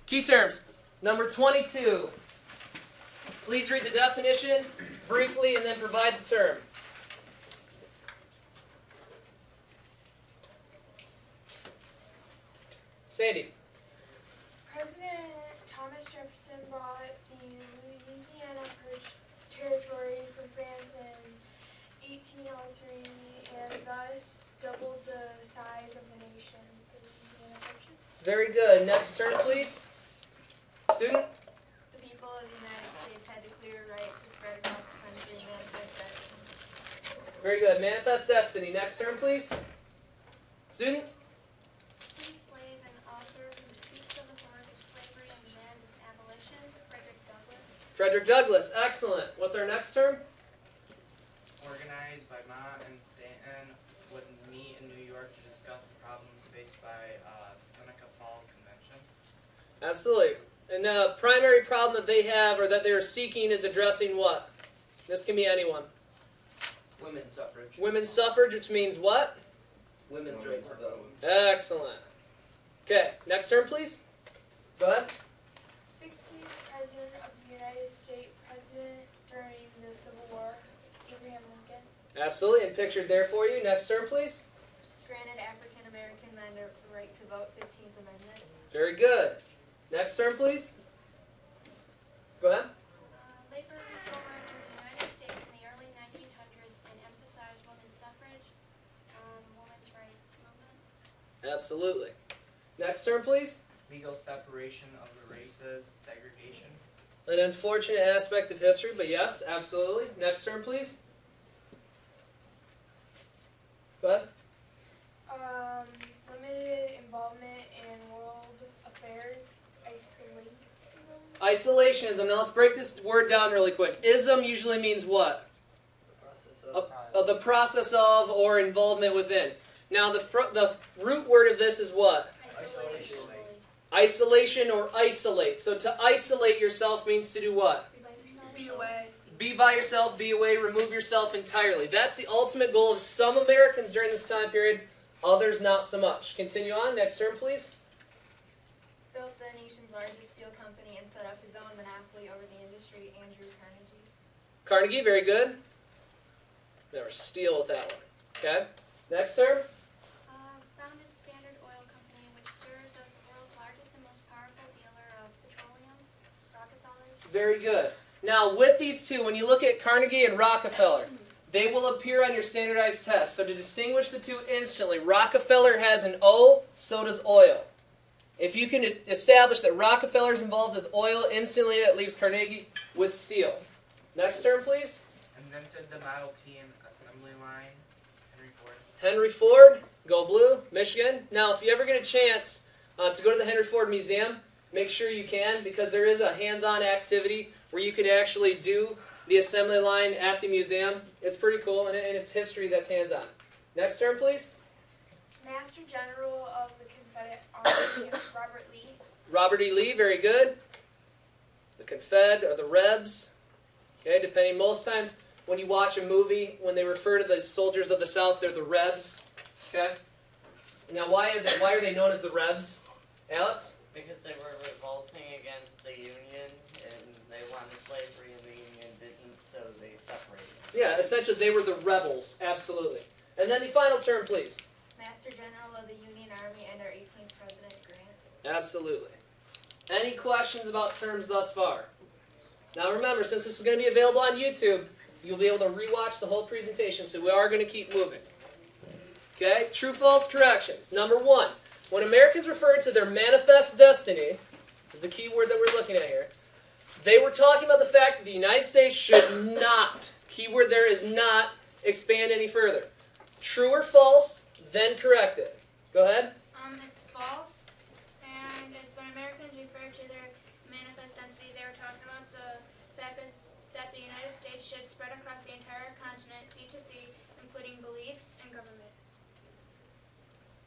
Key terms. Number 22. Please read the definition briefly and then provide the term. Sandy. President Thomas Jefferson bought the Louisiana Territory from France in 1803 and thus doubled the size of the nation. The Louisiana Purchase. Very good. Next term, please. Student. The people of the United States had the clear right to spread across the country and manifest destiny. Very good. Manifest destiny. Next term, please. Student. Free slave and author who speaks of the horrors of slavery and demands its abolition, Frederick Douglass. Frederick Douglass. Excellent. What's our next term? Organized by Ma and Stanton would meet in New York to discuss the problems faced by Seneca Falls Convention. Absolutely. And the primary problem that they have or that they're seeking is addressing what? This can be anyone. Women's suffrage. Women's suffrage, which means what? Women's right to vote. Excellent. Okay, next term, please. Go ahead. 16th President of the United States, President during the Civil War, Abraham Lincoln. Absolutely, and pictured there for you. Next term, please. Granted African American men the right to vote, 15th Amendment. Very good. Next term, please. Go ahead. Labor reformers in the United States in the early 1900s and emphasized women's suffrage, women's rights movement. Absolutely. Next term, please. Legal separation of the races, segregation. An unfortunate aspect of history, but yes, absolutely. Next term, please. Go ahead. Limited involvement in world affairs, Isolationism. Now let's break this word down really quick. Ism usually means what? The process of or involvement within. Now the root word of this is what? Isolation. Isolation or isolate. So to isolate yourself means to do what? Be away. Be by yourself, be away, remove yourself entirely. That's the ultimate goal of some Americans during this time period, others not so much. Continue on. Next term, please. Built the nation's largest steel company and set up his own monopoly over the industry, Andrew Carnegie. Carnegie, very good. Never steal with that one. Okay. Next term. Founded Standard Oil Company, which serves as the world's largest and most powerful dealer of petroleum, Rockefeller. Very good. Now, with these two, when you look at Carnegie and Rockefeller, they will appear on your standardized test. So to distinguish the two instantly, Rockefeller has an O, so does oil. If you can establish that Rockefeller is involved with oil, instantly that leaves Carnegie with steel. Next term, please. Invented the Model T and assembly line, Henry Ford. Henry Ford, go blue, Michigan. Now, if you ever get a chance to go to the Henry Ford Museum, make sure you can, because there is a hands-on activity where you can actually do the assembly line at the museum. It's pretty cool, and it's history that's hands-on. Next term, please. Master General of the Confederate Army, Robert Lee. Robert E. Lee, very good. The Confed or the Rebs. Okay, depending, most times when you watch a movie, when they refer to the soldiers of the South, they're the Rebs. Okay. Now, why are they known as the Rebs? Alex? Because they were revolting against the Union, and they wanted slavery, and the Union didn't, so they separated. Yeah, essentially they were the rebels, absolutely. And then the final term, please. Master General of the Union Army and our 18th President, Grant. Absolutely. Any questions about terms thus far? Now remember, since this is going to be available on YouTube, you'll be able to rewatch the whole presentation, so we are going to keep moving. Okay, true, false corrections. Number one, when Americans referred to their manifest destiny, is the key word that we're looking at here, they were talking about the fact that the United States should not, keyword there is not, expand any further. True or false, then correct it. Go ahead. It's false, and it's when Americans refer to their manifest density, they were talking about the fact that the United States should spread across the entire continent, sea to sea, including beliefs and government.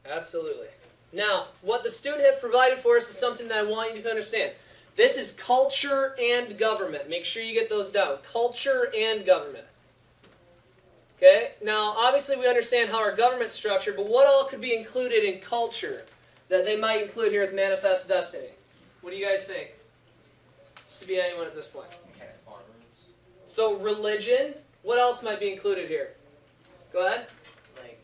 Absolutely. Now, what the student has provided for us is something that I want you to understand. This is culture and government. Make sure you get those down. Culture and government. Okay? Now, obviously we understand how our government's structured, but what all could be included in culture that they might include here with manifest destiny? What do you guys think? This could be anyone at this point. Farmers. So religion, what else might be included here? Go ahead. Like,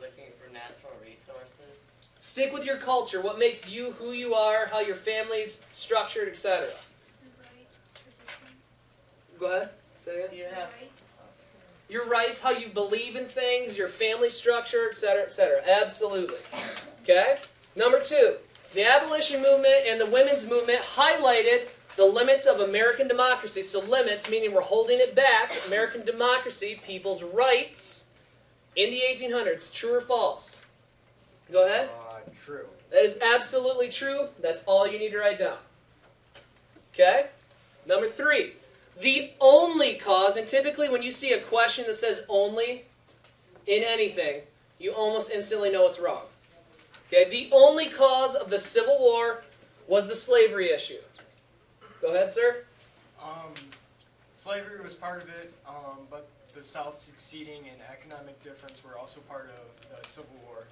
looking for natural resources. Stick with your culture. What makes you who you are, how your family's structured, etc. Go ahead. Say it again. You have Your rights, how you believe in things, your family structure, etc., etc. Absolutely. Okay? Number 2, the abolition movement and the women's movement highlighted the limits of American democracy. So limits, meaning we're holding it back. American democracy, people's rights in the 1800s. True or false? Go ahead. True. That is absolutely true. That's all you need to write down. Okay? Number 3. The only cause, and typically when you see a question that says only in anything, you almost instantly know it's wrong. Okay? The only cause of the Civil War was the slavery issue. Go ahead, sir. Slavery was part of it, but the South succeeding and economic difference were also part of the Civil War.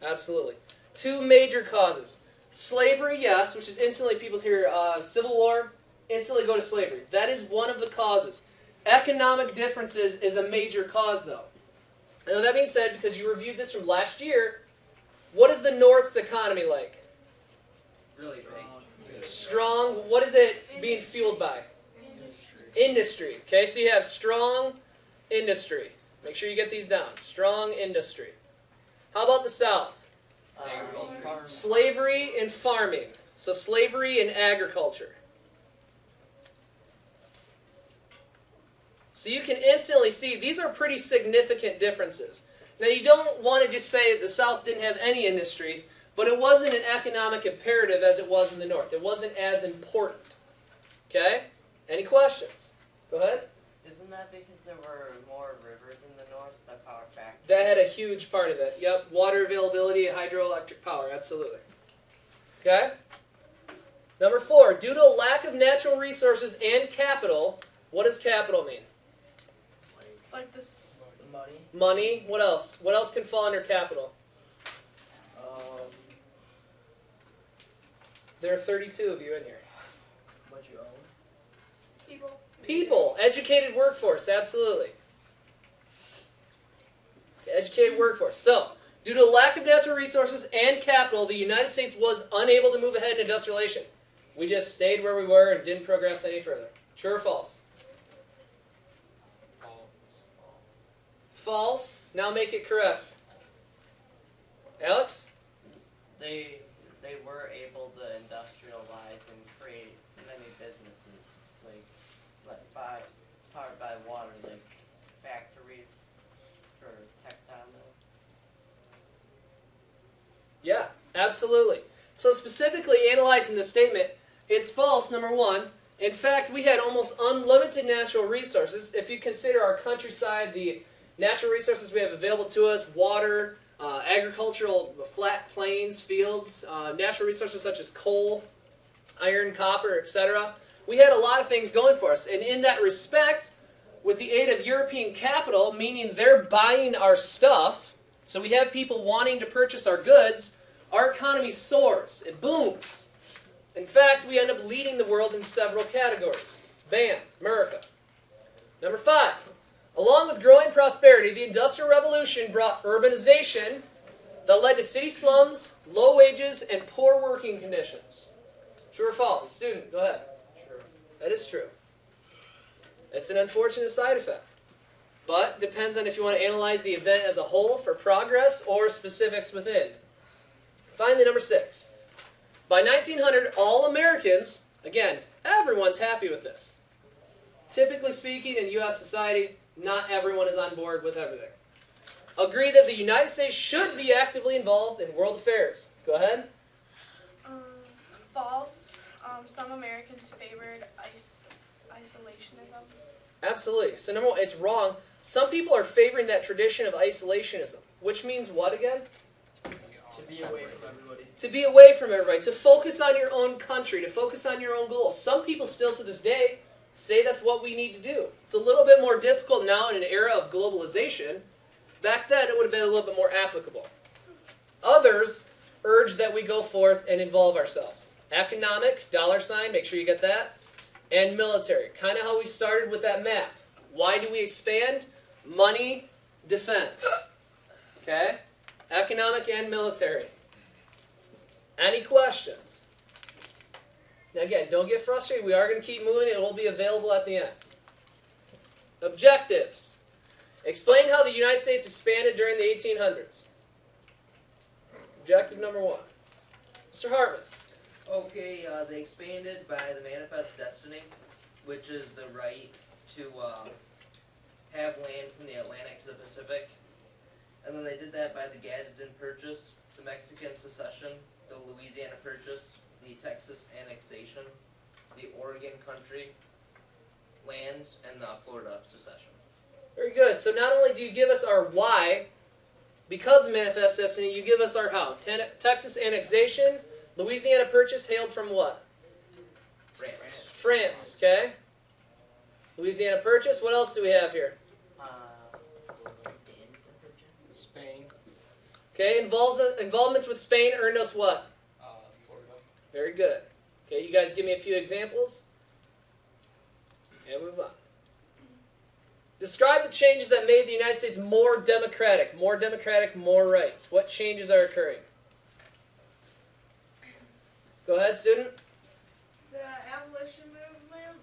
Absolutely. 2 major causes. Slavery, yes, which is instantly people hear Civil War, instantly go to slavery. That is one of the causes. Economic differences is a major cause, though. Now, that being said, because you reviewed this from last year, what is the North's economy like? Really big. Strong. What is it being fueled by? Industry. Okay, so you have strong industry. Make sure you get these down. Strong industry. How about the South? Slavery and farming. So slavery and agriculture. So you can instantly see these are pretty significant differences. Now you don't want to just say the South didn't have any industry, but it wasn't an economic imperative as it was in the North. It wasn't as important. Okay? Any questions? Go ahead. Isn't that because there were more rivers in the north that power factories? That had a huge part of it. Yep. Water availability, hydroelectric power. Absolutely. Okay? Number 4. Due to a lack of natural resources and capital, what does capital mean? Like this. The money. Money. What else? What else can fall under capital? There are 32 of you in here. What you own. People. People. Educated workforce. Absolutely. Educated workforce. So, due to a lack of natural resources and capital, the United States was unable to move ahead in industrialization. We just stayed where we were and didn't progress any further. True or false? False. Now make it correct. Alex? They were able to industrialize and create many businesses, powered by water, like factories for textile mills. Yeah, absolutely. So specifically analyzing the statement, it's false, number 1. In fact, we had almost unlimited natural resources. If you consider our countryside, the natural resources we have available to us, water, agricultural flat plains, fields, natural resources such as coal, iron, copper, etc. We had a lot of things going for us. And in that respect, with the aid of European capital, meaning they're buying our stuff, so we have people wanting to purchase our goods, our economy soars. It booms. In fact, we end up leading the world in several categories. Bam, America. Number 5. Along with growing prosperity, the Industrial Revolution brought urbanization that led to city slums, low wages, and poor working conditions. True or false? Student, go ahead. True. That is true. It's an unfortunate side effect. But depends on if you want to analyze the event as a whole for progress or specifics within. Finally, number 6. By 1900, all Americans, again, everyone's happy with this. Typically speaking, in U.S. society, not everyone is on board with everything. Agree that the United States should be actively involved in world affairs. Go ahead. False. Some Americans favored isolationism. Absolutely. So number 1, it's wrong. Some people are favoring that tradition of isolationism, which means what again? To be away from everybody. To be away from everybody, to focus on your own country, to focus on your own goals. Some people still to this day say that's what we need to do. It's a little bit more difficult now in an era of globalization. Back then, it would have been a little bit more applicable. Others urge that we go forth and involve ourselves. economic, $, make sure you get that, and military. Kind of how we started with that map. Why do we expand? Money, defense. Okay? Economic and military. Any questions? Now again, don't get frustrated. We are going to keep moving. It will be available at the end. Objectives. Explain how the United States expanded during the 1800s. Objective number 1. Mr. Hartman. Okay, they expanded by the Manifest Destiny, which is the right to have land from the Atlantic to the Pacific. And then they did that by the Gadsden Purchase, the Mexican Secession, the Louisiana Purchase, the Texas Annexation, the Oregon Country lands, and the Florida Secession. Very good. So not only do you give us our why, because of Manifest Destiny, you give us our how. Texas Annexation, Louisiana Purchase hailed from what? France. France, okay? Louisiana Purchase. What else do we have here? Spain. Okay, involvements with Spain earned us what? Florida. Very good. Okay, you guys give me a few examples. And move on. Describe the changes that made the United States more democratic, more rights. What changes are occurring? Go ahead, student. The abolition movement,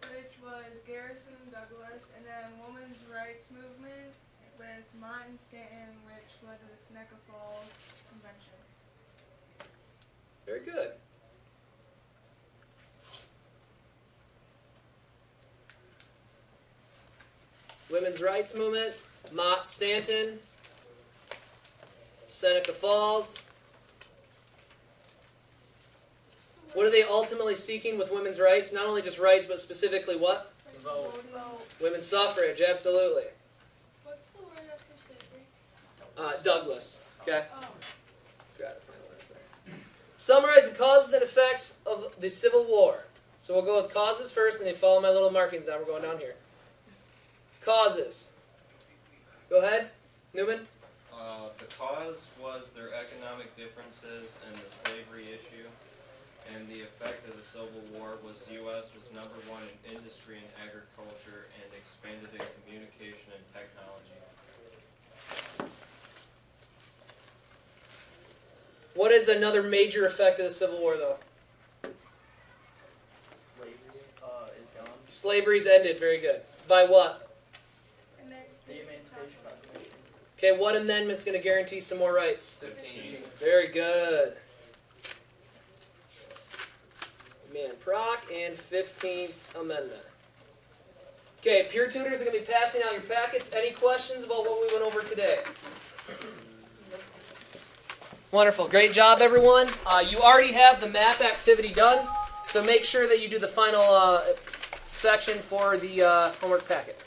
which was Garrison and Douglas, and then women's rights movement with Mott and Stanton, which led to the Seneca Falls Convention. Very good. Women's rights movement, Mott, Stanton, Seneca Falls. What are they ultimately seeking with women's rights? Not only just rights, but specifically what? Vote. Women's suffrage, absolutely. What's the word after slavery? Douglas. Okay. Oh. Forgot to find the last there. Summarize the causes and effects of the Civil War. So we'll go with causes first, and then follow my little markings down. We're going down here. Causes. Go ahead, Newman. The cause was their economic differences and the slavery issue. And the effect of the Civil War was the U.S. was #1 in industry and agriculture and expanded in communication and technology. What is another major effect of the Civil War, though? Slavery is gone. Slavery's ended. Very good. By what? The Emancipation Proclamation. Okay, what amendment's going to guarantee some more rights? 15. Very good. Man, Proc and 15th Amendment. Okay, peer tutors are going to be passing out your packets. Any questions about what we went over today? Wonderful. Great job, everyone. You already have the map activity done, so make sure that you do the final section for the homework packet.